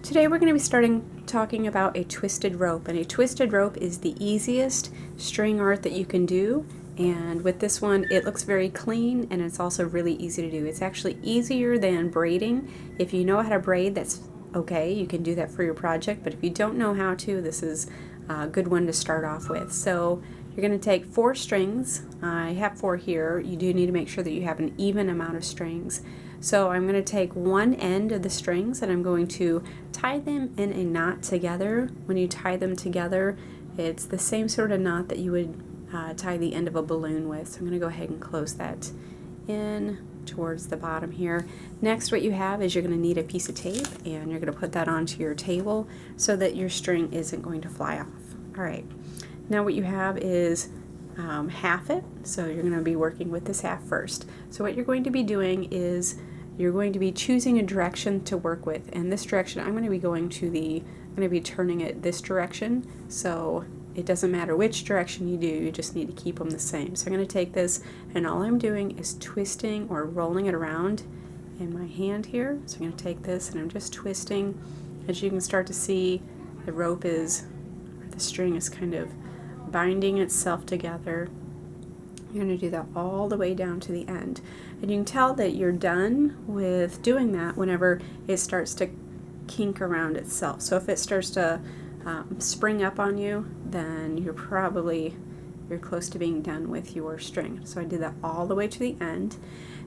Today we're going to be talking about a twisted rope, and a twisted rope is the easiest string art that you can do. And with this one, it looks very clean, and it's also really easy to do. It's actually easier than braiding. If you know how to braid, that's okay. You can do that for your project, but if you don't know how to, this is a good one to start off with. So you're going to take 4 strings. I have 4 here. You do need to make sure that you have an even amount of strings. So I'm going to take one end of the strings and I'm going to tie them in a knot together. When you tie them together, it's the same sort of knot that you would tie the end of a balloon with. So I'm going to go ahead and close that in towards the bottom here. Next, what you have is you're going to need a piece of tape, and you're going to put that onto your table so that your string isn't going to fly off. All right, now what you have is half it, so you're going to be working with this half first. So what you're going to be doing is you're going to be choosing a direction to work with, and this direction I'm going to be turning it this direction, so it doesn't matter which direction you do, you just need to keep them the same. So I'm going to take this, and all I'm doing is twisting or rolling it around in my hand here. So I'm going to take this and I'm just twisting. As you can start to see, the rope is, or the string is kind of binding itself together. You're going to do that all the way down to the end. And you can tell that you're done with doing that whenever it starts to kink around itself. So if it starts to spring up on you, then you're close to being done with your string. So I did that all the way to the end.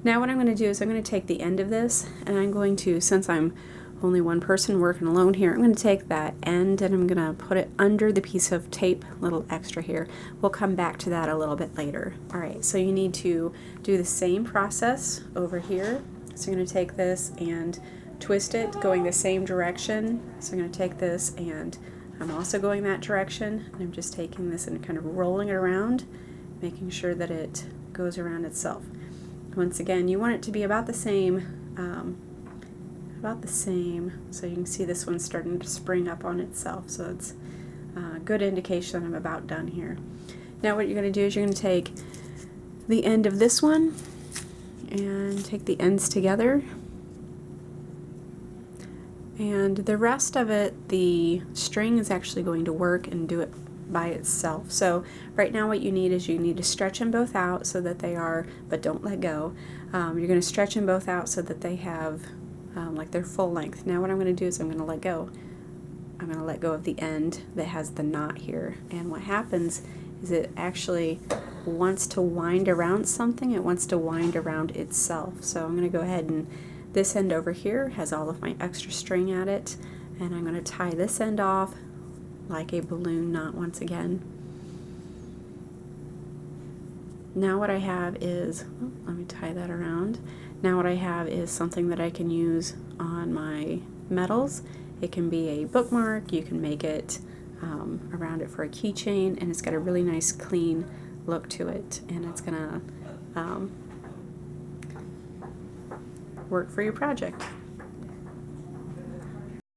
Now what I'm going to do is I'm going to take the end of this, and I'm going to, since I'm only one person working alone here, I'm going to take that end and I'm going to put it under the piece of tape, a little extra here. We'll come back to that a little bit later. Alright, so you need to do the same process over here. So you're going to take this and twist it going the same direction. So I'm going to take this and I'm also going that direction, and I'm just taking this and kind of rolling it around, making sure that it goes around itself. Once again, you want it to be about the same, so you can see this one's starting to spring up on itself, so it's a good indication that I'm about done here. Now what you're going to do is you're going to take the end of this one and take the ends together, and the rest of it, the string is actually going to work and do it by itself. So right now what you need is you need to stretch them both out so that they are, but don't let go. You're going to stretch them both out so that they have like their full length. Now what I'm going to do is I'm going to let go. I'm going to let go of the end that has the knot here, and what happens is it actually wants to wind around something. It wants to wind around itself. So I'm going to go ahead, and this end over here has all of my extra string at it, and I'm going to tie this end off like a balloon knot once again. Now what I have is, let me tie that around. Now what I have is something that I can use on my medals. It can be a bookmark, you can make it around it for a keychain, and it's got a really nice clean look to it, and it's gonna work for your project.